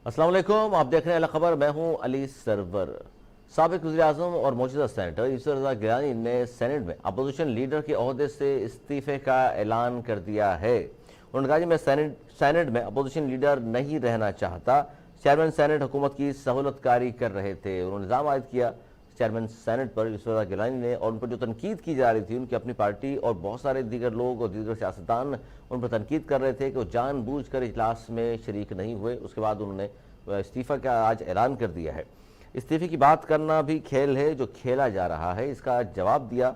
السلام علیکم، آپ دیکھ رہے ہیں الگ خبر، میں ہوں علی سرور۔ سابق وزیراعظم اور موجودہ سینیٹر یوسف رضا گیلانی نے سینٹ میں اپوزیشن لیڈر کے عہدے سے استعفے کا اعلان کر دیا ہے۔ انہوں نے کہا کہ میں سینٹ میں اپوزیشن لیڈر نہیں رہنا چاہتا۔ چیئرمین سینٹ حکومت کی سہولت کاری کر رہے تھے۔ انہوں نے الزام عائد کیا چیئرمین سینٹ پر یوسف رضا گیلانی نے، اور ان پر جو تنقید کی جا رہی تھی، ان کی اپنی پارٹی اور بہت سارے دیگر لوگ اور دیگر سیاستدان ان پر تنقید کر رہے تھے کہ وہ جان بوجھ کر اجلاس میں شریک نہیں ہوئے۔ اس کے بعد انہوں نے استعفے کا آج اعلان کر دیا ہے۔ استعفے کی بات کرنا بھی کھیل ہے جو کھیلا جا رہا ہے، اس کا جواب دیا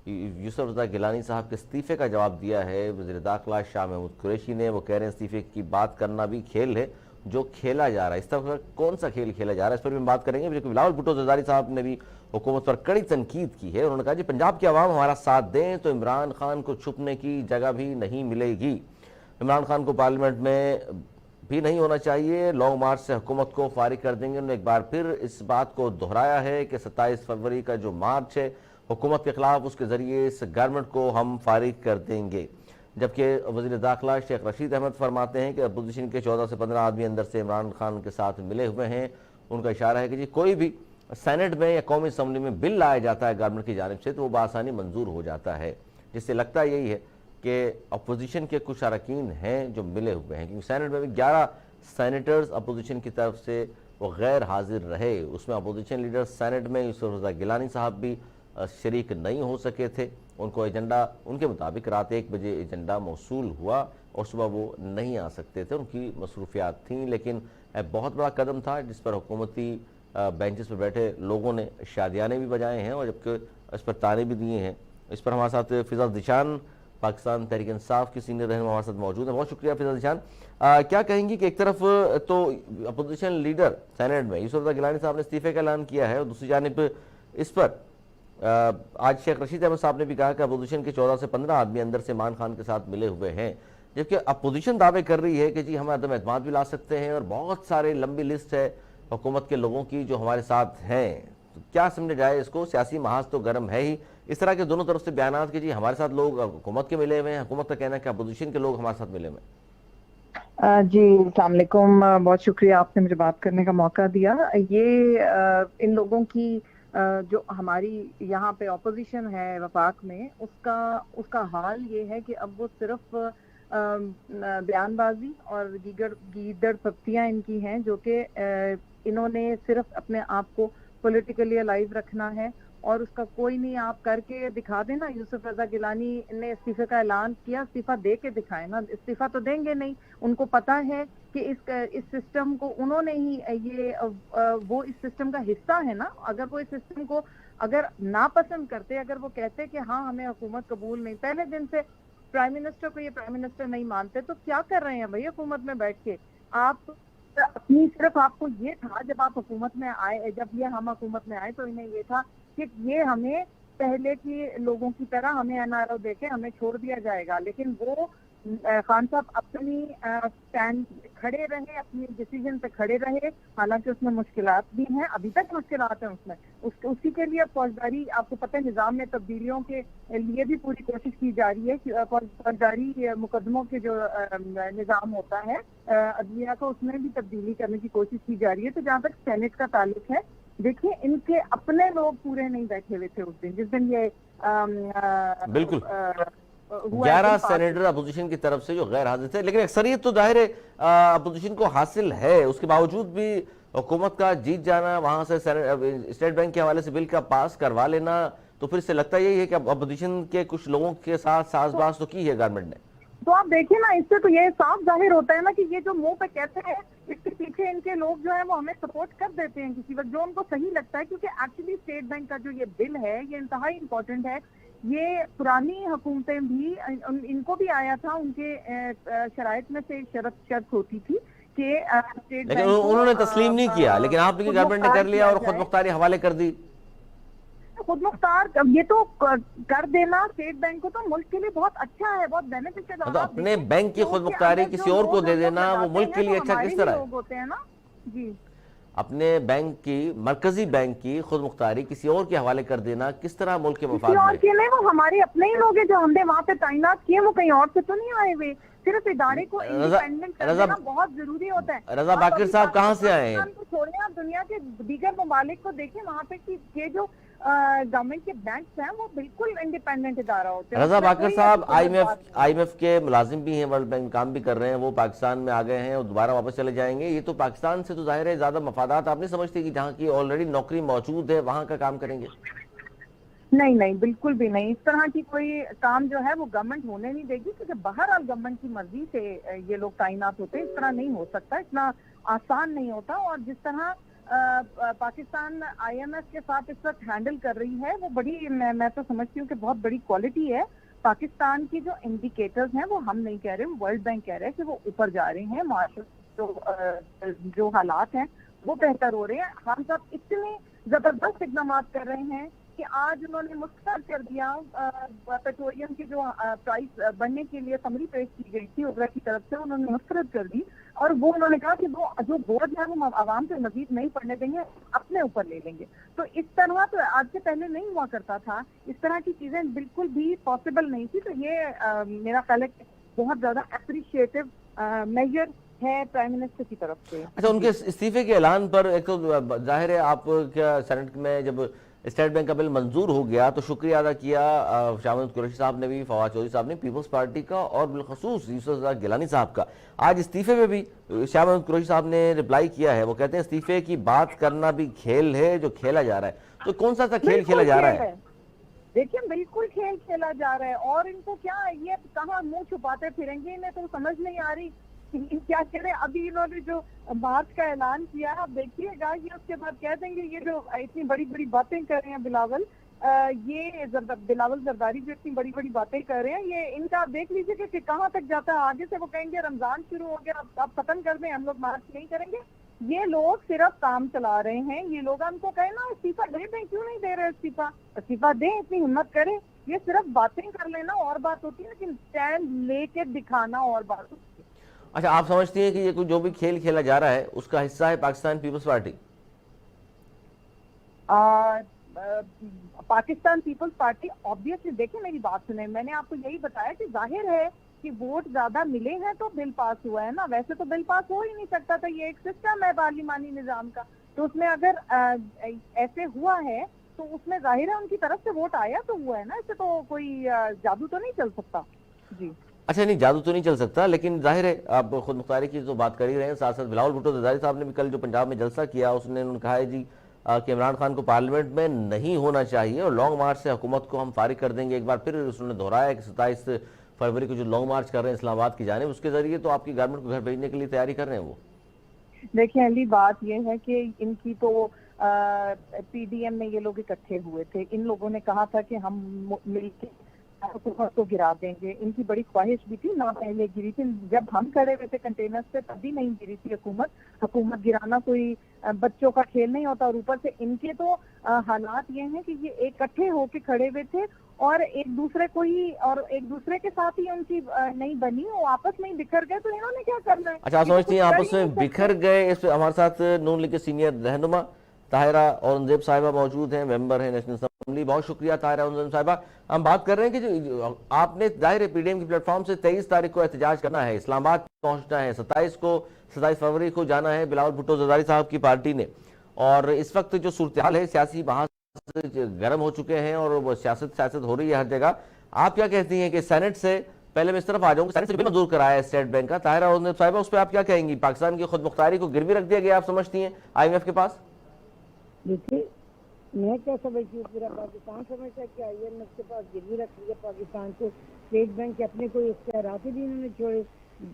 یوسف رضا گیلانی صاحب کے استعفے کا جواب دیا ہے وزیر داخلہ شاہ محمود قریشی نے۔ وہ کہہ رہے ہیں استعفے کی بات کرنا بھی کھیل ہے جو کھیلا جا رہا ہے۔ اس طرح کون سا کھیل کھیلا جا رہا ہے اس پر بھی ہم بات کریں گے، جبکہ بلاول بھٹو زرداری صاحب نے بھی حکومت پر کڑی تنقید کی ہے۔ انہوں نے کہا جی پنجاب کی عوام ہمارا ساتھ دیں تو عمران خان کو چھپنے کی جگہ بھی نہیں ملے گی۔ عمران خان کو پارلیمنٹ میں بھی نہیں ہونا چاہیے، لانگ مارچ سے حکومت کو فارغ کر دیں گے۔ انہوں نے ایک بار پھر اس بات کو دہرایا ہے کہ 27 فروری کا جو مارچ ہے حکومت کے خلاف، اس کے ذریعے اس گورنمنٹ کو ہم فارغ کر دیں گے۔ جبکہ وزیر داخلہ شیخ رشید احمد فرماتے ہیں کہ اپوزیشن کے 14 سے 15 آدمی اندر سے عمران خان کے ساتھ ملے ہوئے ہیں۔ ان کا اشارہ ہے کہ جی کوئی بھی سینٹ میں یا قومی اسمبلی میں بل لایا جاتا ہے گورنمنٹ کی جانب سے تو وہ بآسانی منظور ہو جاتا ہے، جس سے لگتا یہی ہے کہ اپوزیشن کے کچھ اراکین ہیں جو ملے ہوئے ہیں، کیونکہ سینٹ میں بھی 11 سینیٹرز اپوزیشن کی طرف سے وہ غیر حاضر رہے۔ اس میں اپوزیشن لیڈر سینٹ میں یوسف رضا گیلانی صاحب بھی شریک نہیں ہو سکے تھے۔ ان کو ایجنڈا ان کے مطابق رات 1 بجے ایجنڈا موصول ہوا اور صبح وہ نہیں آ سکتے تھے، ان کی مصروفیات تھیں، لیکن بہت بڑا قدم تھا جس پر حکومتی بینچز پر بیٹھے لوگوں نے شادیانے بھی بجائے ہیں اور جبکہ اس پر تانے بھی دیے ہیں۔ اس پر ہمارے ساتھ فضا ذیشان پاکستان تحریک انصاف کی سینئر رہنما ہمارے ساتھ موجود ہیں۔ بہت شکریہ فضا ذیشان۔ کیا کہیں گی کہ ایک طرف تو اپوزیشن لیڈر سینٹ میں یوسف رضا گیلانی صاحب نے استعفے کا اعلان کیا ہے، اور دوسری جانب اس پر آج شیخ رشید احمد صاحب نے بھی کہا کہ اپوزیشن کے 14 سے 15 آدمی اندر سے عمران خان کے ساتھ ملے ہوئے ہیں، جبکہ اپوزیشن دعوے کر رہی ہے کہ جی ہم عدم اعتماد بھی لا سکتے ہیں اور بہت سارے لمبی لسٹ ہے حکومت کے لوگوں کی جو ہمارے ساتھ ہیں۔ تو کیا سمجھا جائے اس کو؟ سیاسی محاذ تو گرم ہے ہی، اس طرح کے دونوں طرف سے بیانات کہ جی ہمارے ساتھ لوگ حکومت کے ملے ہوئے ہیں، حکومت کا کہنا ہے کہ اپوزیشن کے لوگ ہمارے ساتھ ملے ہوئے ہیں۔ جی السلام علیکم، بہت شکریہ آپ نے مجھے بات کرنے کا موقع دیا۔ یہ ان لوگوں کی جو ہماری یہاں پہ اپوزیشن ہے وفاق میں، اس کا حال یہ ہے کہ اب وہ صرف بیان بازی اور گیدڑ پھپتیاں ان کی ہیں، جو کہ انہوں نے صرف اپنے آپ کو پولیٹیکلی الائیو رکھنا ہے، اور اس کا کوئی نہیں۔ آپ کر کے دکھا دیں نا، یوسف رضا گیلانی نے استعفے کا اعلان کیا، استعفیٰ دے کے دکھائے نا، استعفیٰ تو دیں گے نہیں۔ ان کو پتا ہے کہ اس سسٹم کو انہوں نے ہی وہ اس سسٹم کا حصہ ہے نا۔ اگر وہ اس سسٹم کو اگر ناپسند کرتے، اگر وہ کہتے کہ ہاں ہمیں حکومت قبول نہیں، پہلے دن سے پرائم منسٹر کو یہ پرائم منسٹر نہیں مانتے، تو کیا کر رہے ہیں بھائی حکومت میں بیٹھ کے؟ آپ اپنی صرف آپ کو یہ تھا جب آپ حکومت میں آئے، جب یہ ہم حکومت میں آئے تو انہیں یہ تھا کہ یہ ہمیں پہلے کی لوگوں کی طرح ہمیں NRO دے کے ہمیں چھوڑ دیا جائے گا، لیکن وہ خان صاحب اپنی اسٹینڈ کھڑے رہے، اپنی ڈیسیجن پہ کھڑے رہے، حالانکہ اس میں مشکلات بھی ہیں، ابھی تک مشکلات ہیں اس میں۔ اسی کے لیے فوجداری، آپ کو پتہ ہے نظام میں تبدیلیوں کے لیے بھی پوری کوشش کی جا رہی ہے کہ فوجداری مقدموں کے جو نظام ہوتا ہے عدلیہ کا، اس میں بھی تبدیلی کرنے کی کوشش کی جا رہی ہے۔ تو جہاں تک سینٹ کا تعلق ہے، دیکھیں ان کے اپنے لوگ پورے نہیں بیٹھے ہوئے تھے اس دن، جس دن یہ بالکل 11 سینیٹر اپوزیشن کی طرف سے جو غیر حاضر تھے، لیکن اکثریت تو ظاہر ہے اپوزیشن کو حاصل ہے، اس کے باوجود بھی حکومت کا جیت جانا، وہاں سے اسٹیٹ بینک کے حوالے سے بل کا پاس کروا لینا، تو پھر اس سے لگتا یہی ہے کہ اپوزیشن کے کچھ لوگوں کے ساتھ ساز باز تو کی ہے گورنمنٹ نے۔ تو آپ دیکھیں نا، اس سے تو یہ صاف ظاہر ہوتا ہے نا کہ یہ جو منہ پہ کہتے ہیں، اس کے پیچھے ان کے لوگ جو ہیں وہ ہمیں سپورٹ کر دیتے ہیں کسی وقت، جو ان کو صحیح لگتا ہے، کیونکہ ایکچولی اسٹیٹ بینک کا جو یہ بل ہے یہ انتہائی امپورٹنٹ ہے۔ یہ پرانی حکومتیں بھی، ان کو بھی آیا تھا، ان کے شرائط میں سے ایک شرط ہوتی تھی کہ اسٹیٹ لیکن بینک انہوں نے تسلیم نہیں کیا، لیکن آپ کی گورنمنٹ نے کر لیا اور خود مختاری حوالے کر دی۔ خود مختار یہ تو کر دینا اسٹیٹ بینک کو تو ملک کے لیے بہت اچھا ہے، بہت بینیفیشل ہے۔ مطلب اپنے بینک کی خود مختاری کسی اور کو دے دینا وہ ملک کے لیے اچھا کس طرح ہے؟ لوگ ہوتے ہیں نا جی، اپنے بینک کی، مرکزی بینک کی خود مختاری کسی اور کے حوالے کر دینا کس طرح ملک کے مفاد کسی اور میں؟ کے نہیں، وہ ہمارے اپنے ہی لوگ ہیں جو ہم نے وہاں پہ تعینات کیے، وہ کہیں اور سے تو نہیں آئے ہوئے۔ صرف ادارے کو انڈیپینڈنٹ کر دینا بہت ضروری ہوتا ہے. رضا باقر صاحب کہاں سے آئے ہیں؟ چھوڑیں آپ دنیا کے دیگر ممالک کو دیکھیں, وہاں پہ یہ جو گورنمنٹ کے بینکس ہیں وہ بالکل انڈیپینڈنٹ ادارہ ہوتے ہیں. رضا باقر صاحب آئی ایم ایف کے ملازم بھی ہیں, ورلڈ بینک کام بھی کر رہے ہیں, وہ پاکستان میں آ گئے ہیں اور دوبارہ واپس چلے جائیں گے. یہ تو پاکستان سے تو ظاہر ہے زیادہ مفادات آپ نہیں سمجھتے کہ جہاں کی آلریڈی نوکری موجود ہے وہاں کا کام کریں گے؟ نہیں بالکل بھی نہیں. اس طرح کی کوئی کام جو ہے وہ گورنمنٹ ہونے نہیں دے گی, کیونکہ بہرحال گورنمنٹ کی مرضی سے یہ لوگ تعینات ہوتے ہیں. اس طرح نہیں ہو سکتا, اتنا آسان نہیں ہوتا. اور جس طرح پاکستان آئی ایم ایف کے ساتھ اس وقت ہینڈل کر رہی ہے وہ بڑی, میں تو سمجھتی ہوں کہ بہت بڑی کوالٹی ہے. پاکستان کی جو انڈیکیٹرز ہیں وہ ہم نہیں کہہ رہے, ورلڈ بینک کہہ رہے ہیں کہ وہ اوپر جا رہے ہیں. معاشرت جو حالات ہیں وہ بہتر ہو رہے ہیں. ہم سب اتنے زبردست اقدامات کر رہے ہیں کہ آج انہوں نے مسترد کر دیا پیٹرولیم کی جو پرائس بڑھنے کے لیے سمری پیش کی گئی تھی عذرا کی طرف سے, انہوں نے مسترد کر دی. اور وہ انہوں نے کہا کہ وہ جو بورڈ ہے وہ عوام سے مزید نہیں پڑنے دیں گے, اپنے اوپر لے لیں گے. تو اس طرح تو آج سے پہلے نہیں ہوا کرتا تھا, اس طرح کی چیزیں بالکل بھی پاسبل نہیں تھی. تو یہ میرا خیال ہے کہ بہت زیادہ اپریشیٹو میجر ہے پرائم منسٹر کی طرف سے. اچھا, ان کے استعفے کے اعلان پر ایک تو ظاہر ہے آپ کیا سینٹ میں جب اسٹیٹ بینک کا بل منظور ہو گیا تو شکریہ ادا کیا شاہ محمود قریشی صاحب نے بھی, فواد چودھری صاحب نے, پیپلز پارٹی کا, اور بالخصوص یوسف رضا گیلانی صاحب کا. آج استعفے میں بھی شاہ محمود قریشی صاحب نے رپلائی کیا ہے. وہ کہتے ہیں استعفے کی بات کرنا بھی کھیل ہے جو کھیلا جا رہا ہے. تو کون سا کھیل کھیلا جا رہا ہے؟ دیکھیں بالکل کھیل کھیلا جا رہا ہے. اور ان کو کیا یہ کہاں منہ چھپاتے پھریں گے, انہیں تو سمجھ نہیں آ رہی کیا کریں. ابھی انہوں نے جو مارچ کا اعلان کیا ہے, آپ دیکھیے گا, یہ اس کے بعد کہہ دیں گے یہ جو اتنی بڑی بڑی باتیں کر رہے ہیں بلاول, یہ بلاول زرداری جو اتنی بڑی بڑی باتیں کر رہے ہیں, یہ ان کا آپ دیکھ لیجیے کہ کہاں تک جاتا ہے. آگے سے وہ کہیں گے رمضان شروع ہو گیا, آپ ختم کر دیں, ہم لوگ مارچ نہیں کریں گے. یہ لوگ صرف کام چلا رہے ہیں. یہ لوگ ہم کو کہیں نا استعفیٰ دے دیں, کیوں نہیں دے رہے استعفیٰ دیں, اتنی ہمت کریں. یہ صرف باتیں کر لینا اور بات ہوتی ہے, لیکن اسٹینڈ لے کے دکھانا اور بات ہوتی ہے. اچھا, آپ سمجھتی ہیں کہ یہ جو بھی کھیل کھیلا جا رہا ہے اس کا حصہ ہے پاکستان پیپلز پارٹی؟ پاکستان پیپلز پارٹی آبویسلی, دیکھیں میری بات سنیں, میں نے آپ کو یہی بتایا کہ ظاہر ہے کہ ووٹ زیادہ ملے ہیں تو بل پاس ہوا ہے نا. ویسے تو بل پاس ہو ہی نہیں سکتا تھا, یہ ایک سسٹم ہے پارلیمانی نظام کا. تو اس میں اگر ایسے ہوا ہے تو اس میں ظاہر ہے ان کی طرف سے ووٹ آیا تو ہوا ہے نا. اس سے تو کوئی جادو تو نہیں چل سکتا. جی اچھا, نہیں جادو تو نہیں چل سکتا, لیکن ظاہر ہے آپ خود مختاری کی تو بات کر ہی رہے ہیں. ساتھ ساتھ بلاول بھٹو زرداری صاحب نے بھی کل جو پنجاب میں جلسہ کیا اس نے کہا ہے جی کہ عمران خان کو پارلیمنٹ میں نہیں ہونا چاہیے اور لانگ مارچ سے حکومت کو ہم فارغ کر دیں گے. ایک بار پھر اس نے دہرایا کہ 27 فروری کو جو لانگ مارچ کر رہے ہیں اسلام آباد کی جانب, اس کے ذریعے تو آپ کی گورنمنٹ کو گھر بھیجنے کے لیے تیاری کر رہے ہیں. وہ دیکھیں علی, بات یہ ہے کہ ان کی تو پی ڈی ایم میں یہ لوگ اکٹھے ہوئے تھے. ان لوگوں نے کہا تھا کہ ہم مل کے حکومت کو گرا دیں گے. ان کی بڑی خواہش بھی تھی, نہ پہلے گری تھی جب ہم کھڑے ہوئے تھے کنٹینر سے, تب بھی نہیں گری تھی حکومت. حکومت گرانا کوئی بچوں کا کھیل نہیں ہوتا. اور اوپر سے ان کے تو حالات یہ ہیں کہ یہ اکٹھے ہو کے کھڑے ہوئے تھے اور ایک دوسرے کے ساتھ ہی ان کی نہیں بنی, وہ آپس میں ہی بکھر گئے. تو انہوں نے کیا کرنا ہے؟ اچھا, آپ سمجھتی ہیں آپس میں بکھر گئے. اس ہمارے ساتھ نون لیگ کے سینئر رہنما طاہرہ اورنگزیب صاحبہ موجود ہیں, ممبر ہیں نیشنل اسمبلی. بہت شکریہ طاہرہ اورنگزیب صاحبہ. ہم بات کر رہے ہیں کہ جو آپ نے ظاہر پی ڈی ایم کی پلیٹ فارم سے 23 تاریخ کو احتجاج کرنا ہے, اسلام آباد پہنچنا ہے, 27 فروری کو جانا ہے بلاول بھٹو زرداری صاحب کی پارٹی نے. اور اس وقت جو صورتحال ہے سیاسی وہاں سے گرم ہو چکے ہیں اور وہ سیاست ہو رہی ہے ہر جگہ. آپ کیا کہتی ہیں کہ سینٹ سے, پہلے میں اس طرف آ جاؤں, سینٹ سے منظور کرایا ہے اسٹیٹ بینک کا, طاہرہ اورنگزیب صاحبہ, اس پہ آپ کیا کہیں گی؟ پاکستان کی خود مختاری کو گروی رکھ دیا گیا آپ سمجھتی ہیں آئی ایم ایف کے پاس؟ دیکھیے, میں کیا سمجھتی ہوں, پورا پاکستان سمجھتا ہے کہ آئی ایم ایف کے پاس گروی رکھ دیا پاکستان کو. اسٹیٹ بینک کے اپنے کوئی اختیارات بھی انہوں نے چھوڑے,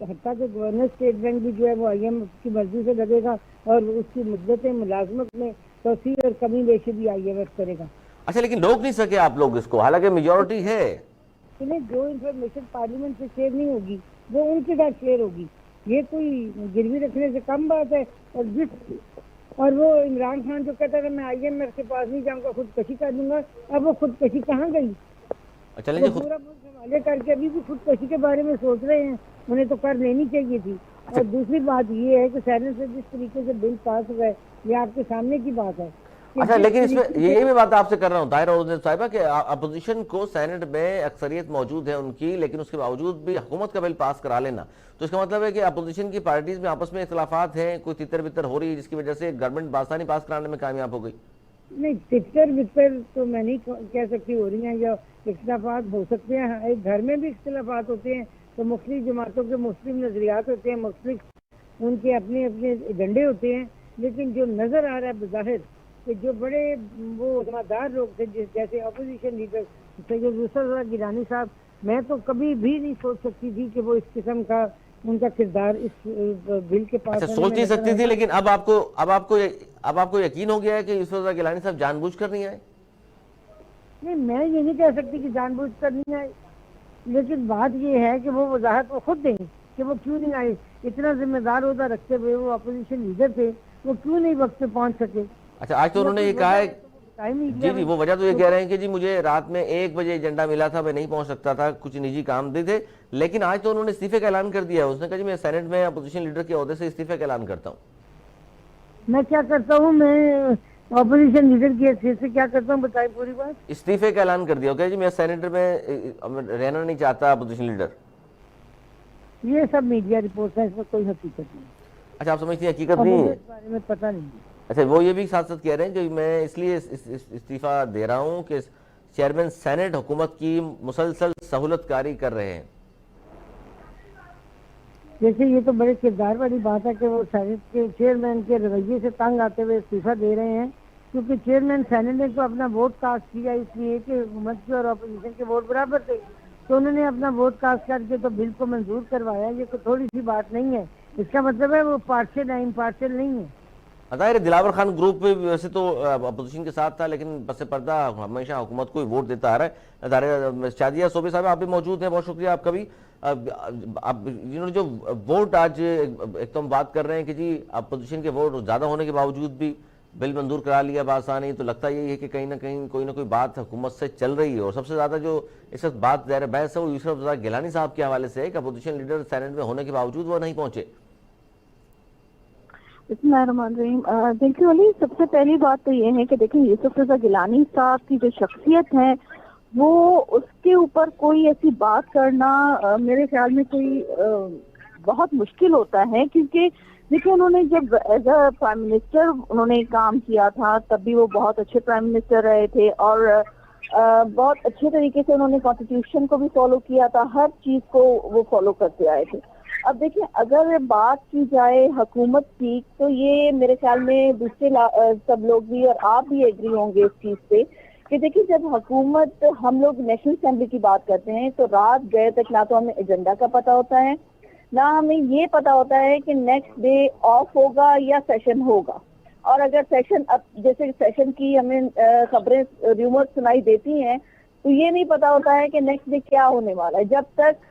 حتیٰ کہ گورنر اسٹیٹ بینک بھی جو ہے وہ آئی ایم ایف کی مرضی سے لگے گا اور اس کی مدت ملازمت میں توسیع اور کمی بیشی بھی آئی ایم ایف کرے گا. اچھا, لیکن روک نہیں سکے آپ لوگ اس کو, حالانکہ میجورٹی ہے. جو انفارمیشن پارلیمنٹ سے شیئر نہیں ہوگی وہ ان کے ساتھ شیئر ہوگی. یہ کوئی گروی رکھنے سے کم بات ہے. اور وہ عمران خان جو کہتا تھا میں آئی ایم ایف کے پاس نہیں جاؤں گا, خودکشی کر دوں گا, اب وہ خودکشی کہاں گئی؟ وہ پورا ملک حوالے کر کے ابھی بھی خودکشی کے بارے میں سوچ رہے ہیں. انہیں تو کر لینی چاہیے تھی. اور دوسری بات یہ ہے کہ سینٹ سے جس طریقے سے بل پاس ہوا ہے یہ آپ کے سامنے کی بات ہے. اچھا لیکن اس میں یہ بھی بات آپ سے کر رہا ہوں طاہرہ صاحبہ کہ اپوزیشن کو سینٹ میں اکثریت موجود ہے ان کی، لیکن اس کے باوجود بھی حکومت کا بل پاس کرا لینا، تو اس کا مطلب ہے کہ اپوزیشن کی پارٹیز میں آپس میں اختلافات ہیں، کوئی تتر بتر ہو رہی ہے جس کی وجہ سے گورنمنٹ بآسانی پاس کرانے میں کامیاب ہو گئی؟ نہیں، تتر بتر تو میں نہیں کہہ سکتی ہو رہی ہیں، یا اختلافات ہو سکتے ہیں، ایک گھر میں بھی اختلافات ہوتے ہیں، تو مختلف جماعتوں کے مختلف نظریات ہوتے ہیں، مختلف ان کے اپنے اپنے ایجنڈے ہوتے ہیں، لیکن جو نظر آ رہا ہے بظاہر کہ جو بڑے وہ ذمہ لوگ تھے جیسے اپوزیشن لیڈر سید یوسف رضا گیلانی صاحب، میں تو کبھی بھی نہیں سوچ سکتی تھی کہ وہ اس قسم کا ان کا کردار اس بل کے پاس اچھا سوچ نہیں سکتی تھی، لیکن اب آپ کو یقین ہو گیا ہے کہ یوسف رضا گیلانی صاحب جان بوجھ کر نہیں آئے؟ نہیں، میں یہ نہیں کہہ سکتی کہ جان بوجھ کر نہیں آئے، لیکن بات یہ ہے کہ وہ وضاحت وہ خود دیں کہ وہ کیوں نہیں آئے، اتنا ذمہ دار عہدہ رکھتے ہوئے وہ اپوزیشن لیڈر تھے، وہ کیوں نہیں وقت پہ پہنچ سکے؟ اچھا آج تو انہوں نے یہ کہا ہے جی وہ وجہ تو یہ کہہ رہے ہیں کہ جی مجھے رات میں 1 بجے ایجنڈا ملا تھا، میں نہیں پہنچ سکتا تھا، کچھ نجی کام بھی تھے، لیکن آج تو انہوں نے استعفے کا اعلان کر دیا ہے، اس نے کہا جی میں سینٹ میں اپوزیشن لیڈر کے عہدے سے استعفے کا اعلان کرتا ہوں۔ میں کیا کرتا ہوں، میں اپوزیشن لیڈر کی حیثیت سے کیا کرتا ہوں بتائیں پوری بات؟ استعفے کا اعلان کر دیا، کہ جی میں سینٹ میں رہنا نہیں چاہتا اپوزیشن لیڈر۔ یہ سب میڈیا رپورٹ ہے، اس میں کوئی حقیقت نہیں۔ اچھا آپ سمجھتی ہیں حقیقت نہیں ہے؟ اس بارے میں پتہ نہیں۔ اچھا وہ یہ بھی ساتھ ساتھ کہہ رہے ہیں کہ میں اس لیے استعفیٰ دے رہا ہوں کہ چیئرمین سینٹ حکومت کی مسلسل سہولت کاری کر رہے ہیں۔ جیسے یہ تو بڑے کردار والی بات ہے کہ وہ سینٹ کے چیئرمین کے رویے سے تنگ آتے ہوئے استعفیٰ دے رہے ہیں، کیونکہ چیئرمین سینٹ نے تو اپنا ووٹ کاسٹ کیا اس لیے کہ حکومت کے اور اپوزیشن کے ووٹ برابر تھے، تو انہوں نے اپنا ووٹ کاسٹ کر کے تو بل کو منظور کروایا۔ یہ کوئی تھوڑی سی بات نہیں ہے، اس کا مطلب ہے وہ پارشل ہے، امپارشل نہیں ہے۔ ظاہر ہے دلاور خان گروپ بھی ویسے تو اپوزیشن کے ساتھ تھا، لیکن پس پردہ ہمیشہ حکومت کو ہی ووٹ دیتا آ رہا ہے۔ شادیہ صوبی صاحب آپ بھی موجود ہیں، بہت شکریہ آپ کا بھی۔ جو ووٹ آج ایک تو ہم بات کر رہے ہیں کہ جی اپوزیشن کے ووٹ زیادہ ہونے کے باوجود بھی بل منظور کرا لیا بآسانی، تو لگتا یہی ہے کہ کہیں نہ کہیں کوئی نہ کوئی بات حکومت سے چل رہی ہے، اور سب سے زیادہ جو اس وقت بات ظاہر بحث ہے وہ یوسف رضا گیلانی صاحب کے حوالے سے ہے کہ اپوزیشن لیڈر سینٹ میں ہونے کے باوجود وہ نہیں پہنچے۔ بسم اللہ الرحمن الرحیم۔ دیکھیے علی، سب سے پہلی بات تو یہ ہے کہ دیکھیں یوسف رضا گیلانی صاحب کی جو شخصیت ہے وہ اس کے اوپر کوئی ایسی بات کرنا میرے خیال میں کوئی بہت مشکل ہوتا ہے، کیونکہ دیکھیں انہوں نے جب ایز اے پرائم منسٹر انہوں نے کام کیا تھا تب بھی وہ بہت اچھے پرائم منسٹر رہے تھے، اور بہت اچھے طریقے سے انہوں نے کانسٹیٹیوشن کو بھی فالو کیا تھا، ہر چیز کو وہ فالو کرتے آئے تھے۔ اب دیکھیں اگر بات کی جائے حکومت کی، تو یہ میرے خیال میں دوسرے سب لوگ بھی اور آپ بھی ایگری ہوں گے اس چیز پہ کہ دیکھیں جب حکومت ہم لوگ نیشنل اسمبلی کی بات کرتے ہیں تو رات گئے تک نہ تو ہمیں ایجنڈا کا پتہ ہوتا ہے، نہ ہمیں یہ پتہ ہوتا ہے کہ نیکسٹ ڈے آف ہوگا یا سیشن ہوگا، اور اگر سیشن جیسے سیشن کی ہمیں خبریں ریومر سنائی دیتی ہیں تو یہ نہیں پتہ ہوتا ہے کہ نیکسٹ ڈے کیا ہونے والا ہے۔ جب تک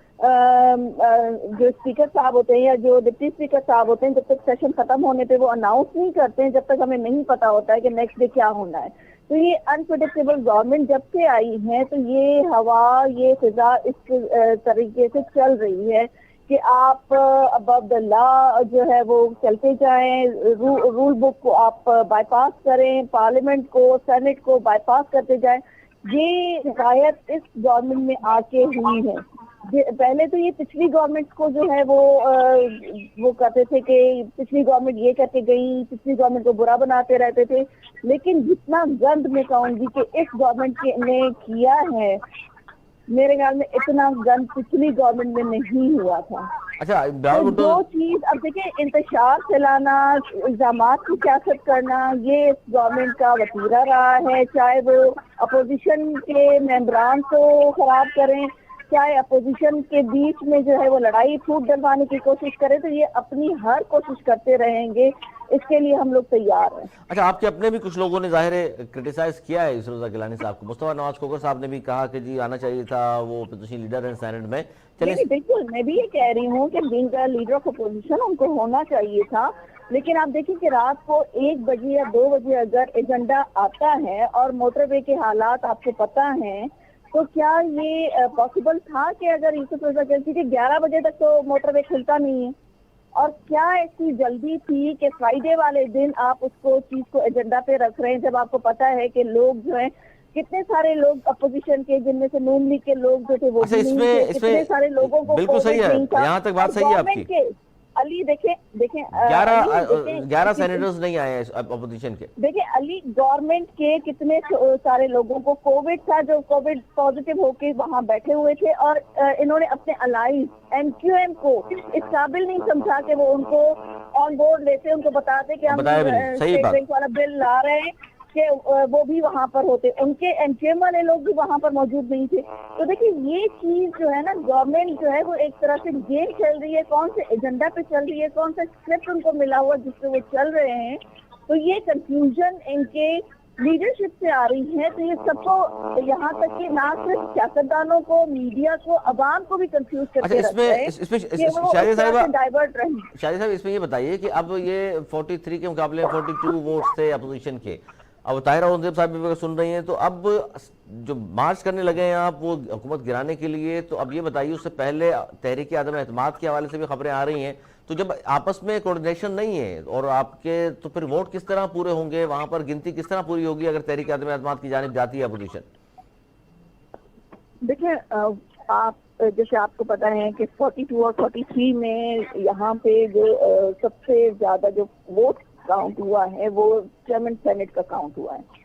جو اسپیکر صاحب ہوتے ہیں یا جو ڈپٹی اسپیکر صاحب ہوتے ہیں جب تک سیشن ختم ہونے پہ وہ اناؤنس نہیں کرتے ہیں، جب تک ہمیں نہیں پتہ ہوتا ہے کہ نیکسٹ ڈے کیا ہونا ہے۔ تو یہ انپریڈکٹیبل گورنمنٹ جب سے آئی ہے تو یہ ہوا یہ فضا اس طریقے سے چل رہی ہے کہ آپ ابو دا لا جو ہے وہ چلتے جائیں، رول بک کو آپ بائی پاس کریں، پارلیمنٹ کو سینٹ کو بائی پاس کرتے جائیں۔ یہ روایت اس گورنمنٹ میں آ کے ہوئی ہے۔ پہلے تو یہ پچھلی گورنمنٹ کو جو ہے وہ کرتے تھے کہ پچھلی گورنمنٹ یہ کر کے گئی، پچھلی گورنمنٹ کو برا بناتے رہتے تھے، لیکن جتنا گند میں کہوں گی کہ اس گورنمنٹ نے کیا ہے، میرے خیال میں اتنا گند پچھلی گورنمنٹ میں نہیں ہوا تھا۔ اچھا جو چیز اب دیکھیں انتشار پھیلانا، الزامات کی سیاست کرنا، یہ اس گورنمنٹ کا وتیرہ رہا ہے، چاہے وہ اپوزیشن کے ممبران کو خراب کریں، چاہے اپوزیشن کے بیچ میں جو ہے وہ لڑائی پھوٹ ڈلوانے کی کوشش کرے، تو یہ اپنی ہر کوشش کرتے رہیں گے، اس کے لیے ہم لوگ تیار ہیں۔ اچھا آپ کے اپنے بھی کچھ لوگوں نے ظاہر کرٹیسائز کیا ہے یوسف رضا گیلانی صاحب کو، مصطفیٰ نواز کھوکھر صاحب نے بھی کہا کہ جی آنا چاہیے تھا، وہ اپوزیشن لیڈر ہیں سینٹ میں۔ نہیں بالکل، میں بھی یہ کہہ رہی ہوں کہ بینگ لیڈر آف اپوزیشن ان کو ہونا چاہیے تھا، لیکن آپ دیکھیں کہ رات کو 1 بجے یا 2 بجے اگر ایجنڈا آتا ہے اور موٹر وے کے حالات آپ کو پتہ ہیں، تو کیا یہ پاسبل تھا کہ اگر یوسف رضا کہتی کہ 11 بجے تک تو موٹر وے کھلتا نہیں ہے، اور کیا اتنی جلدی تھی کہ فرائیڈے والے دن آپ اس کو چیز کو ایجنڈا پہ رکھ رہے ہیں، جب آپ کو پتا ہے کہ لوگ جو ہیں کتنے سارے لوگ اپوزیشن کے جن میں سے نون لیگ کے لوگ جو تھے وہ اچھا بھی اس نہیں میں تھے، کتنے سارے لوگوں کو بالکل صحیح کووڈ نہیں تھا، ہے، یہاں تک بات اور صحیح ہے آپ کی. گورنمنٹ کے علی دیکھیں 11 سینیٹرز نہیں آئے ہیں اپوزیشن کے. دیکھیں علی، گورنمنٹ کے کتنے سارے لوگوں کو کووڈ تھا جو کووڈ پازیٹیو ہو کے وہاں بیٹھے ہوئے تھے، اور انہوں نے اپنے الائز ایم کیو ایم کو اس قابل نہیں سمجھا کہ وہ ان کو آن بورڈ لیتے، ان کو بتاتے کہ ہم اسٹیٹ بینک والا بل لا رہے ہیں، کہ وہ بھی وہاں پر ہوتے. ان کے ایم کیو ایم والے لوگ بھی وہاں پر موجود نہیں تھے. تو دیکھیں یہ چیز جو ہے نا، گورنمنٹ جو ہے وہ ایک طرح سے گیم کھیل رہی ہے، کون سے ایجنڈا پہ چل رہی ہے، کون سا اسکرپٹ ان کو ملا ہوا جس پہ وہ چل رہے ہیں. تو یہ کنفیوژن ان کے لیڈرشپ سے آ رہی ہے. تو یہ سب کو یہاں تک کہ نہ صرف سیاستدانوں کو، میڈیا کو، عوام کو بھی کنفیوز کر کے رکھتا ہے کہ وہ اس طرح سے ڈائیورٹ رہیں. شاہدہ صاحب اس میں یہ بتائیے کہ اب یہ 43 کے مقابلے 42 ووٹس تھے اپوزیشن کے. اب طاہرہ اورنگزیب صاحب بھی سن رہی ہیں، تو اب جو مارچ کرنے لگے ہیں آپ وہ حکومت گرانے کے لیے، تو اب یہ بتائیے اس سے پہلے تحریک عدم اعتماد کے حوالے سے بھی خبریں آ رہی ہیں، تو جب آپس میں کوارڈینیشن نہیں ہے اور آپ کے، تو پھر ووٹ کس طرح پورے ہوں گے وہاں پر، گنتی کس طرح پوری ہوگی اگر تحریک عدم اعتماد کی جانب جاتی ہے اپوزیشن؟ دیکھیں آپ جیسے آپ کو پتا ہے کہ 42 اور 43 میں یہاں پہ جو سب سے زیادہ جو ووٹ کاؤنٹ ہوا ہے وہ چیئرمین سینٹ کا کاؤنٹ ہوا ہے.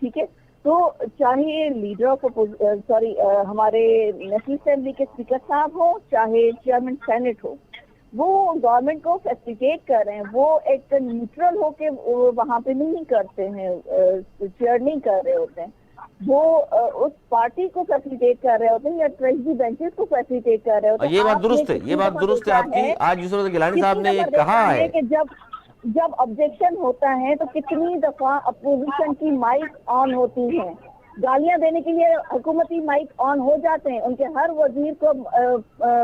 ٹھیک ہے، تو چاہے لیڈر آف ہمارے نیشنل اسمبلی کے اسپیکر صاحب ہو، چاہے چیئرمین سینٹ ہو، وہ گورنمنٹ کو فیسیلیٹیٹ کر رہے ہیں. وہ ایک نیوٹرل ہو کے وہاں پہ نہیں کرتے ہیں، چیئر نہیں کر رہے ہوتے ہیں. وہ اس پارٹی کو فیسیلیٹیٹ کر رہے ہوتے ہیں یا ٹریجری بینچز کو فیسیلیٹیٹ کر رہے ہوتے ہیں. یہ بات درست ہے، یہ بات درست ہے آپ کی. آج یسرت گیلانی صاحب نے یہ کہا ہے کہ جب آبجیکشن ہوتا ہے تو کتنی دفعہ اپوزیشن کی مائک آن ہوتی ہیں، گالیاں دینے کے لیے حکومتی مائک آن ہو جاتے ہیں، ان کے ہر وزیر کو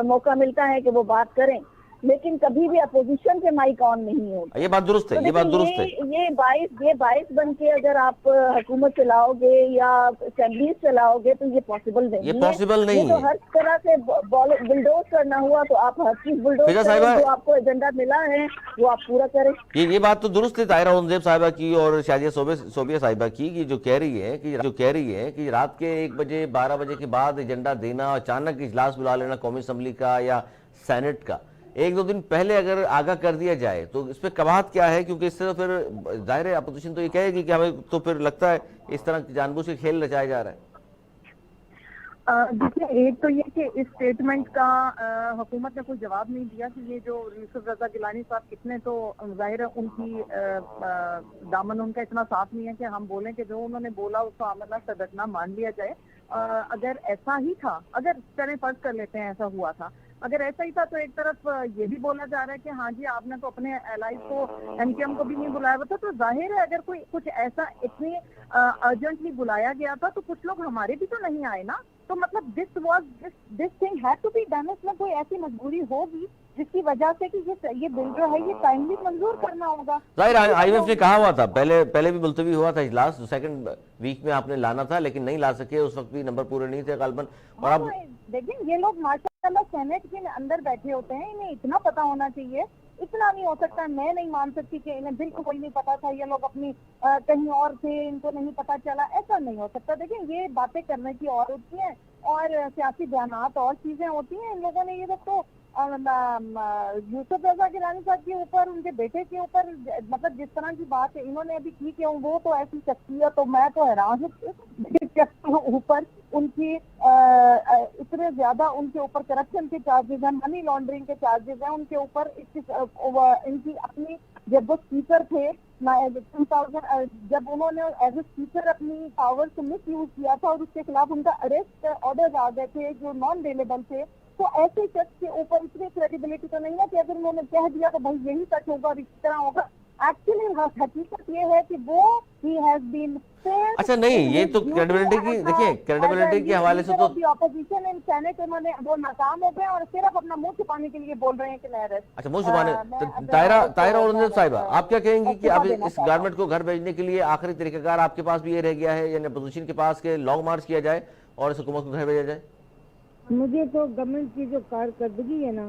موقع ملتا ہے کہ وہ بات کریں، لیکن کبھی بھی اپوزیشن کے مائک آن نہیں ہوتے. یہ بات درست ہے، یہ بات درست ہے. یہ باعث بن کے اگر آپ حکومت چلاؤ گے یا اسمبلیز چلاؤ گے تو یہ پاسبل نہیں ہے. یہ پاسبل نہیں ہے. ہے. تو ہر طرح سے بلڈوز کرنا ہوا تو آپ ہر چیز بلڈوز کریں، جو آپ کو ایجنڈا ملا ہے وہ آپ پورا کریں. یہ بات تو درست ہے طاہرہ اورنگزیب صاحبہ کی اور شادیہ صوبیہ صاحبہ کی، کہ جو کہہ رہی ہے کہ رات کے 1 بجے 12 بجے کے بعد ایجنڈا دینا، اچانک اجلاس بلا لینا قومی اسمبلی کا یا سینٹ کا، 1-2 دن پہلے اگر آگاہ کر دیا جائے تو اس پہ قباحت کیا ہے؟ کیونکہ اس سے پھر ظاہر ہے اپوزیشن تو یہ کہے گی کہ ہمیں تو پھر لگتا ہے اس طرح جان بوجھ کے کھیل رچایا جا رہا ہے. دیکھیں، ایک تو یہ کہ اس سٹیٹمنٹ کا حکومت نے کوئی جواب نہیں دیا کہ یہ جو یوسف رضا گیلانی صاحب کتنے، تو ظاہر ہے ان کی دامن ان کا اتنا صاف نہیں ہے کہ ہم بولیں کہ جو انہوں نے بولا اس کو عملہ صدقنا مان لیا جائے. اگر ایسا ہی تھا، اگر چلیں فرض کر لیتے ہیں ایسا ہوا تھا، اگر ایسا ہی تھا تو ایک طرف یہ بھی بولا جا رہا ہے کہ ہاں جی آپ نے تو اپنے الائز کو، ایم کیو ایم کو بھی نہیں بلایا ہوا تھا. تو ظاہر ہے اگر کوئی کچھ ایسا اتنی ارجنٹلی بلایا گیا تھا تو کچھ لوگ ہمارے بھی تو نہیں آئے نا. تو مطلب this thing had to be done. اس میں کوئی ایسی مجبوری ہوگی جس کی وجہ سے کہ یہ بل جو ہے یہ ٹائملی منظور کرنا ہوگا. ظاہر آئی ایم ایف نے کہا ہوا تھا، پہلے بھی ملتوی ہوا تھا اجلاس، 2 ویک میں آپ نے لانا تھا لیکن نہیں لا سکے، اس وقت بھی نمبر پورے نہیں تھے غالباً. اور اب دیکھیں یہ لوگ ماشاءاللہ سینٹ کے اندر بیٹھے ہوتے ہیں، انہیں اتنا پتا ہونا چاہیے. اتنا نہیں ہو سکتا، میں نہیں مان سکتی کہ انہیں بالکل کوئی نہیں پتا تھا، یہ لوگ اپنی کہیں اور تھے ان کو نہیں پتا چلا، ایسا نہیں ہو سکتا. دیکھیں یہ باتیں کرنے کی اور ہوتی ہیں اور سیاسی بیانات اور چیزیں ہوتی ہیں. ان لوگوں نے یہ تو یوسف رضا گیلانی صاحب کے اوپر، ان کے بیٹے کے اوپر، مطلب جس طرح کی بات ہے انہوں نے ابھی کی کہ وہ تو ایسی شخصیت، تو میں تو حیران ہوں اوپر ان کی اتنے زیادہ ان کے اوپر کرپشن کے چارجز ہیں، منی لانڈرنگ کے چارجز ہیں ان کے اوپر. ان کی اپنی جب وہ اسپیکر تھے 2000 جب انہوں نے ایز اے اسپیکر اپنی پاور سے مس یوز کیا تھا اور اس کے خلاف ان کا اریسٹ آرڈر آ گئے تھے جو نان ویلیبل تھے، تو ایسے شخص کے اوپر اتنی کریڈیبلٹی تو نہیں ہے کہ اگر انہوں نے کہہ دیا تو بھائی یہی سچ ہوگا اور اسی طرح ہوگا. ایکچولی حقیقت یہ ہے کہ وہ he has been failed. اچھا نہیں، یہ تو کریڈیبلٹی کی، دیکھیں کریڈیبلٹی کے حوالے سے تو اپوزیشن ان سینٹ انہوں نے وہ ناکام ہو گئے اور صرف اپنا منہ چھپانے کے لیے بول رہے ہیں کہ میں اچھا منہ چھپانے. طاہرہ اورنگزیب صاحبہ آپ کیا کہیں گی کہ اب اس گورنمنٹ کو گھر بھیجنے کے لیے آخری طریقہ کار آپ کے پاس بھی یہ رہ گیا ہے، یعنی اپوزیشن کے پاس کہ لانگ مارچ کیا جائے اور اس حکومت کو گھر بھیجا جائے؟ مجھے تو گورنمنٹ کی جو کارکردگی ہے نا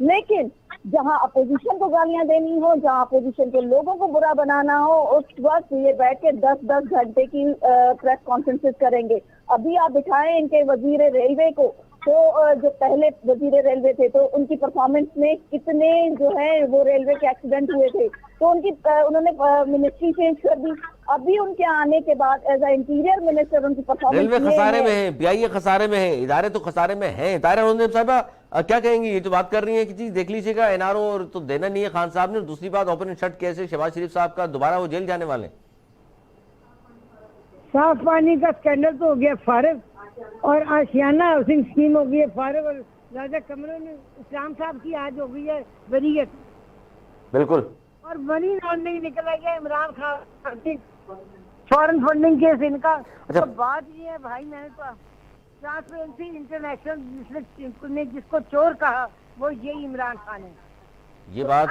لیکن جہاں اپوزیشن کو گالیاں دینی ہو, جہاں اپوزیشن کے لوگوں کو برا بنانا ہو, اس وقت یہ بیٹھ کے 10-10 گھنٹے کی پریس کانفرنسز کریں گے. ابھی آپ بٹھائیں ان کے وزیر ریلوے کو, تو جو پہلے وزیر ریلوے تھے تو ان کی پرفارمنس میں کتنے جو ہے وہ ریلوے کے ایکسیڈنٹ ہوئے تھے, تو انہوں نے منسٹری چینج کر دی. ابھی ان کے آنے کے بعد ایز اے انٹیریئر منسٹر ان کی ریلوے پرفارمنس خسارے میں ہے, پی آئی اے خسارے میں ہے, ادارے تو خسارے میں ہیں. طاہرہ اورنگزیب صاحبہ کیا کہیں گی؟ یہ تو بات کر رہی ہیں کہ جی دیکھ لیجیے گا NRO تو دینا نہیں ہے خان صاحب نے, اور دوسری بات اوپن اینڈ شٹ کیس ہے شہباز شریف صاحب کا, دوبارہ وہ جیل جانے والے ہیں. صاف پانی کا اسکینڈل تو ہو گیا فارغ, اور آشیانہ ہاؤسنگ اسکیم ہو گئی ہے فارغ, اور راجہ کمروں نے اسلام صاحب کی آج ہو گئی ہے بریت. بالکل. اور منی لانڈرنگ نکلا گیا عمران خان کی فورن فنڈنگ کیس ان کا. تو بات یہ ہے بھائی, میں نے تو ٹرانسپیرنسی انٹرنیشنل نے جس کو چور کہا وہ یہی عمران خان ہے. یہ بات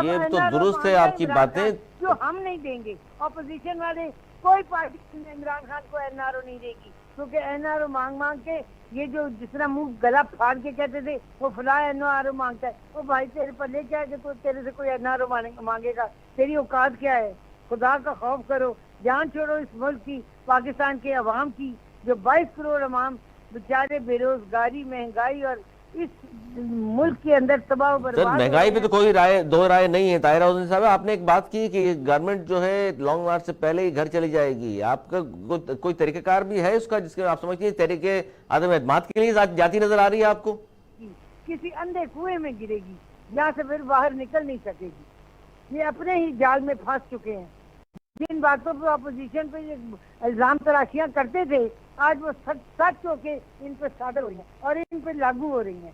یہ تو درست ہے آپ کی باتیں, جو ہم نہیں دیں گے اپوزیشن والے, کوئی پارٹی عمران خان کو NRO نہیں دے گی, کیونکہ NRO مانگ مانگ کے یہ جو جس طرح منہ گلا پھاڑ کے کہتے تھے وہ فلاں NRO مانگتا ہے, وہ بھائی تیرے پلے کیا ہے کہ تیرے سے کوئی NRO مانگے گا؟ تیری اوقات کیا ہے؟ خدا کا خوف کرو, جان چھوڑو اس ملک کی, پاکستان کے عوام کی, جو 22 کروڑ عوام بیچارے بے روزگاری, مہنگائی اور اس ملک کے اندر تباہ و برباد. مہنگائی پہ تو کوئی دو رائے نہیں ہے. طاہرہ اورنگزیب صاحب آپ نے ایک بات کی کہ گورنمنٹ جو ہے لانگ مارچ سے پہلے ہی گھر چلی جائے گی, آپ کا کوئی طریقہ کار بھی ہے اس کا جس کے آپ سمجھتی ہیں طریقے عدم اعتماد کے لیے جاتی نظر آ رہی ہے آپ کو؟ کسی اندھے کنویں میں گرے گی, جہاں سے پھر باہر نکل نہیں سکے گی. یہ اپنے ہی جال میں پھنس چکے ہیں. جن باتوں پہ اپوزیشن پہ الزام تراشیاں کرتے تھے, آج وہ سچ ہو کے ان پہ صادر ہو رہی ہیں اور ان پہ لاگو ہو رہی ہیں.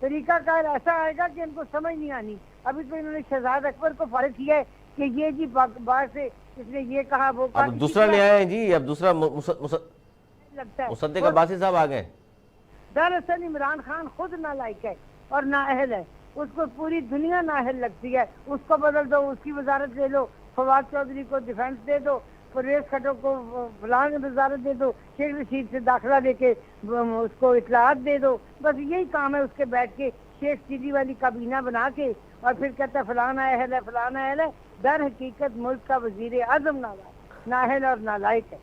طریقہ کار ایسا آئے گا کہ ان کو سمجھ نہیں آنی. ابھی تو انہوں نے شہزاد اکبر کو فارغ کیا ہے کہ یہ جی باہر سے اس نے یہ کہا وہ کہا. اب دوسرا لے آئے ہیں جی, اب دوسرا لگتا ہے مصدق عباسی صاحب آ گئے. دراصل عمران خان خود نالائق ہے اور نااہل ہے, اس کو پوری دنیا نااہل لگتی ہے. اس کو بدل دو, اس کی وزارت لے لو, فواد چودھری کو ڈیفنس دے دو, پرویز کھٹو کو فلاں وزارت دے دو, شیخ رشید سے داخلہ دے کے اس کو اطلاعات دے دو. بس یہی کام ہے اس کے, بیٹھ کے شیخ چیلی والی کابینہ بنا کے, اور پھر کہتا ہے فلانا اہل ہے فلانا اہل ہے. در حقیقت ملک کا وزیر اعظم نااہل اور نالائق ہے.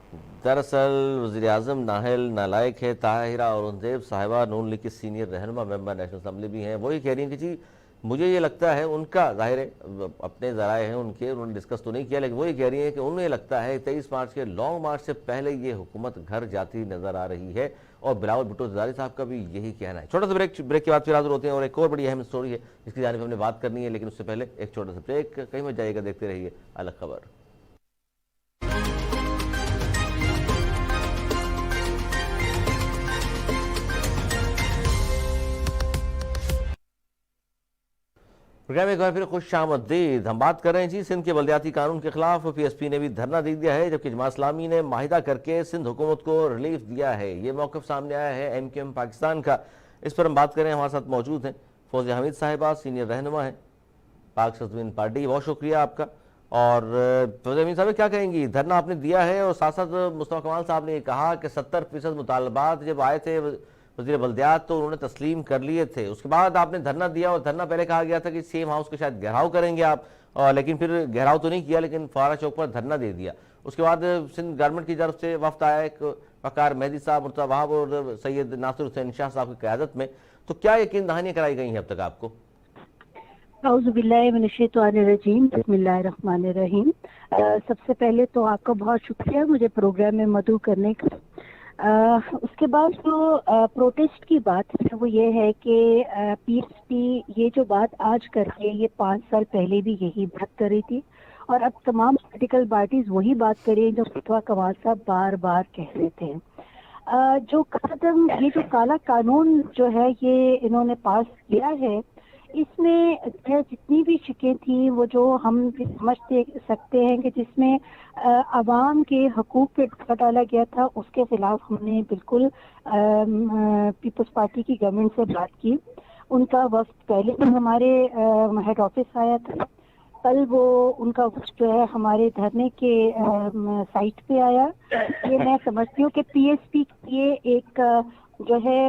دراصل وزیر اعظم نااہل نالائق ہے. طاہرہ اورنگزیب صاحبہ نون لیگ کی سینئر رہنما ممبر نیشنل اسمبلی بھی ہیں, وہی کہہ رہی ہیں کہ جی مجھے یہ لگتا ہے, ان کا ظاہر ہے اپنے ذرائع ہیں ان کے, انہوں نے ڈسکس تو نہیں کیا, لیکن وہی کہہ رہی ہیں کہ انہیں لگتا ہے 23 مارچ کے لانگ مارچ سے پہلے یہ حکومت گھر جاتی نظر آ رہی ہے. اور بلاول بھٹو زرداری صاحب کا بھی یہی کہنا ہے. چھوٹا سا بریک کے بعد پھر حاضر ہوتے ہیں, اور ایک اور بڑی اہم سٹوری ہے جس کی جانب ہم نے بات کرنی ہے, لیکن اس سے پہلے ایک چھوٹا سا بریک. کہیں مت جائیے گا, دیکھتے رہیے الگ خبر. پروگرام ایک بار پھر خوش آمدید. ہم بات کر رہے ہیں جی سندھ کے بلدیاتی قانون کے خلاف PSP نے بھی دھرنا دے دیا ہے, جبکہ جماعت اسلامی نے معاہدہ کر کے سندھ حکومت کو ریلیف دیا ہے. یہ موقف سامنے آیا ہے MQM پاکستان کا. اس پر ہم بات کریں, ہمارے ساتھ موجود ہیں فوزیہ حمید صاحبہ, سینئر رہنما ہیں پاک شرطبین پارٹی. بہت شکریہ آپ کا. اور فوزیہ حمید صاحب کیا کہیں گی؟ دھرنا آپ نے دیا ہے, اور ساتھ ساتھ مصطفیٰ کمال صاحب نے یہ کہا کہ 70% مطالبات جب آئے تھے وزیر بلدیات تو انہوں نے تسلیم کر لیے تھے. اس کے بعد آپ نے دھرنا دیا, اور دھرنا پہلے کہا گیا تھا کہ سیم ہاؤس کے شاید گھیراؤ کریں گے آپ, لیکن پھر گھیراؤ تو نہیں کیا, لیکن فوارہ چوک پر دھرنا دے دیا. اس کے بعد سندھ گورنمنٹ کی طرف سے وفد آیا, ایک وقار مہدی صاحب, مرتضیٰ وہاب اور سید ناصر حسین شاہ صاحب کی قیادت میں. تو کیا یقین دہانیاں کرائی گئی ہیں اب تک آپ کو؟ اعوذ باللہ من الشیطان الرجیم, بسم اللہ الرحمن الرحیم. سب سے پہلے تو آپ کا بہت شکریہ مجھے پروگرام میں مدعو کرنے کا. اس کے بعد جو پروٹیسٹ کی بات ہے وہ یہ ہے کہ PSP یہ جو بات آج کر کے, یہ 5 سال پہلے بھی یہی بات کر رہی تھی, اور اب تمام پولیٹیکل پارٹیز وہی بات کر رہی ہیں جو مصطفیٰ کمال صاحب بار بار کہہ رہے تھے. جو قدم یہ جو کالا قانون جو ہے یہ انہوں نے پاس کیا ہے, اس میں جتنی بھی شکیں تھیں وہ جو ہم سمجھ سکتے ہیں کہ جس میں عوام کے حقوق پہ ڈاکہ ڈالا گیا تھا, اس کے خلاف ہم نے بالکل پیپلز پارٹی کی گورنمنٹ سے بات کی. ان کا وفد پہلے بھی ہمارے ہیڈ آفس آیا تھا, کل وہ ان کا وفد جو ہے ہمارے دھرنے کے سائٹ پہ آیا. یہ میں سمجھتی ہوں کہ PSP کے ایک جو ہے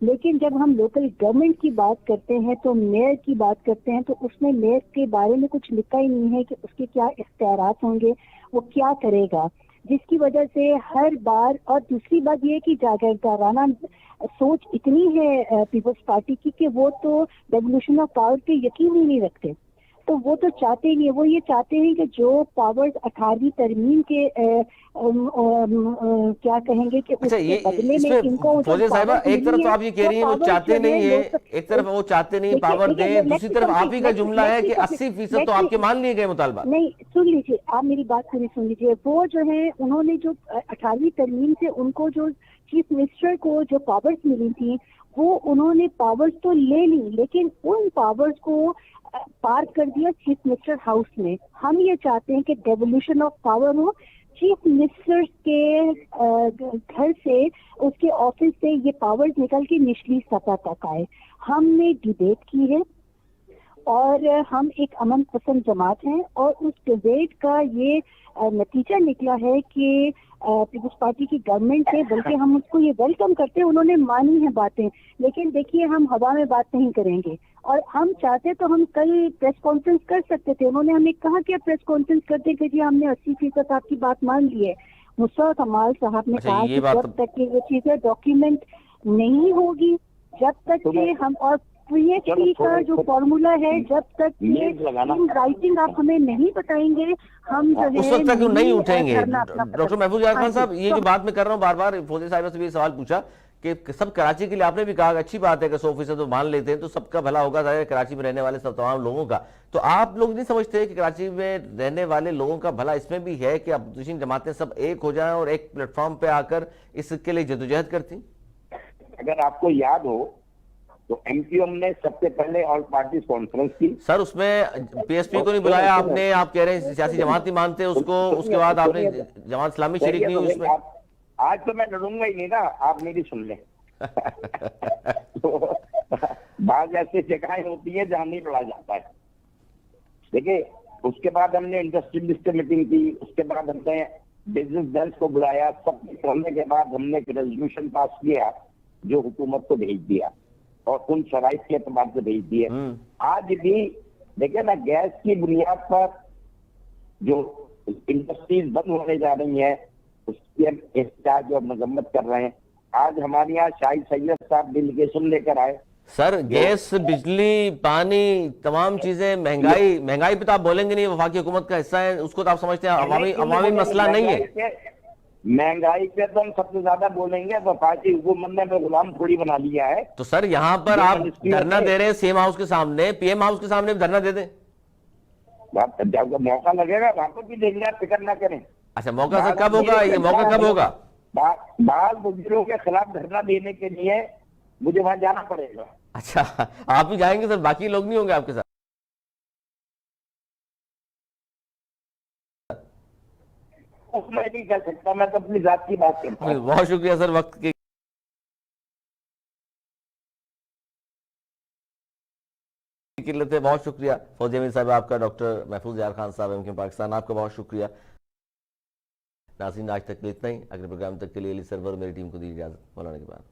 لیکن جب ہم لوکل گورنمنٹ کی بات کرتے ہیں تو میئر کی بات کرتے ہیں تو اس میں میئر کے بارے میں کچھ لکھا ہی نہیں ہے کہ اس کے کیا اختیارات ہوں گے، وہ کیا کرے گا، جس کی وجہ سے ہر بار. اور دوسری بات یہ کہ جاگیردارانہ سوچ اتنی ہے پیپلز پارٹی کی کہ وہ تو ڈیولیوشن آف پاور پہ یقین ہی نہیں رکھتے. تو وہ تو چاہتے ہی نہیں، وہ یہ چاہتے ہیں کہ جو پاورز 18ویں ترمیم کے کیا کہیں گے کہ اس اچھا، کے یہ بدلے اس میں میں ان کو جو فوزیہ صاحبہ powers ایک طرف ملی تو ہیں، آپ یہ کہہ رہی ہیں وہ powers چاہتے جو نہیں ہیں، لوگ- ایک طرف وہ چاہتے نہیں پاور دیکھیے، دیں، let دوسری me طرف آپ ہی complete, کا let me- جملہ let ہے me کہ complete, 80% let تو آپ me- کے مان لیے گئے مطالبات. نہیں، سن لیجیے، آپ میری بات سن لیجیے. وہ جو ہے انہوں نے جو 18ویں ترمیم سے ان کو جو چیف منسٹر کو جو پاورز ملی تھی وہ انہوں نے پاورز تو لے لی، لیکن ان پاورز کو پارک کر دیا چیف منسٹر ہاؤس میں. ہم یہ چاہتے ہیں کہ devolution of power who, chief minister کے گھر سے، اس کے آفس سے یہ پاورز نکل کے نچلی سطح تک آئے. ہم نے ڈیبیٹ کی ہے اور ہم ایک امن پسند جماعت ہیں، اور اس ڈیبیٹ کا یہ نتیجہ نکلا ہے کہ پیپلز پارٹی کی گورنمنٹ ہے، بلکہ ہم اس کو یہ ویلکم کرتے ہیں، انہوں نے مانی ہیں باتیں. لیکن دیکھیے، ہم ہوا میں بات نہیں کریں گے، اور ہم چاہتے تو ہم کل پریس کانفرنس کر سکتے تھے. انہوں نے ہمیں کہا کہ پریس کانفرنس کرتے کہ جی ہم نے 80% آپ کی بات مان لی ہے. مصطفیٰ کمال صاحب نے اچھا، کہا یہ کہ بات جب تک کہ یہ چیزیں ڈاکیومنٹ نہیں ہوگی، جب تک کہ ہم، اور پی ایچ ڈی کا جو فارمولا ہے، جب تک رائٹنگ آپ ہمیں نہیں بتائیں گے، ہم جو ہے اس وقت تک نہیں اٹھیں گے. دھرنا اپنا ڈاکٹر محفوظ یار ہاں خان جی. صاحب، یہ جو بات میں کر رہا ہوں بار بار، فوزیہ صاحبہ سے بھی سوال پوچھا کہ سب کراچی کے لیے، آپ نے بھی کہا کہ اچھی بات ہے کہ 100% تو مان لیتے ہیں تو سب کا بھلا ہوگا، ظاہر ہے کراچی میں رہنے والے سب تمام لوگوں کا. تو آپ لوگ نہیں سمجھتے کہ کراچی میں رہنے والے لوگوں کا بھلا اس میں بھی ہے کہ اپوزیشن جماعتیں سب ایک ہو جائیں اور ایک پلیٹ فارم پہ آ کر اس کے لیے جدوجہد کرتی؟ اگر آپ کو یاد ہو تو ایم کیو ایم نے سب سے پہلے آل پارٹیز کانفرنس کی. سر اس میں پی ایس پی کو نہیں بلایا آپ نے، آپ کہہ رہے ہیں سیاسی جماعت نہیں مانتے اس کو، اس کے بعد آپ نے جماعت اسلامی شریک نہیں ہوئی اس میں. آج تو میں لڑوں گا ہی نہیں نا، آپ میری سن لیں. بعض ایسی جگہیں ہوتی ہیں جہاں نہیں لڑا جاتا ہے. دیکھیے، اس کے بعد ہم نے انڈسٹریلسٹ میٹنگ کی، اس کے بعد ہم نے بزنس مینس کو بلایا. سب کرنے کے بعد ہم نے ایک ریزولوشن پاس کیا جو حکومت کو بھیج دیا، اور ان شرائط کے اعتبار سے بھیج دیے. آج بھی دیکھیں نا، گیس کی بنیاد پر جو انڈسٹریز بند ہونے جا رہی ہیں اس کی ہم احتجاج اور مذمت کر رہے ہیں. آج ہمارے یہاں شاہد سید صاحب ڈیلیگیشن لے کر آئے. سر گیس، بجلی، پانی، تمام چیزیں، مہنگائی پہ تو آپ بولیں گے نہیں، وفاقی حکومت کا حصہ ہے، اس کو تو آپ سمجھتے ہیں عوامی مسئلہ نہیں ہے. مہنگائی پہ تو ہم سب سے زیادہ بولیں گے، وفاقی حکومت نے ہمیں غلام تھوڑی بنا لیا ہے. تو سر یہاں پر آپ دھرنا دے رہے ہیں سی ایم ہاؤس کے سامنے، پی ایم ہاؤس کے سامنے بھی دھرنا دے دیں. جب موقع لگے گا وہاں پر بھی دیں گے، آپ فکر نہ کریں. اچھا، موقع سر کب ہوگا؟ یہ موقع کب ہوگا؟ بال بزرگوں کے خلاف دھرنا دینے کے لیے مجھے وہاں جانا پڑے گا. اچھا، آپ بھی جائیں گے سر، باقی لوگ نہیں ہوں گے آپ کے ساتھ؟ میں نہیں کر سکتا، میں تو اپنی ذات کی بات کرتا ہوں. بہت شکریہ سر وقت کے لیے، بہت شکریہ فوزیہ میر صاحب آپ کا، ڈاکٹر محفوظ یار خان صاحب MKM پاکستان آپ کا بہت شکریہ. ناظرین آج تک اتنا ہی، اگلے پروگرام تک کے لیے علی سرور میری ٹیم کو دی اجازت. مولانا کے بعد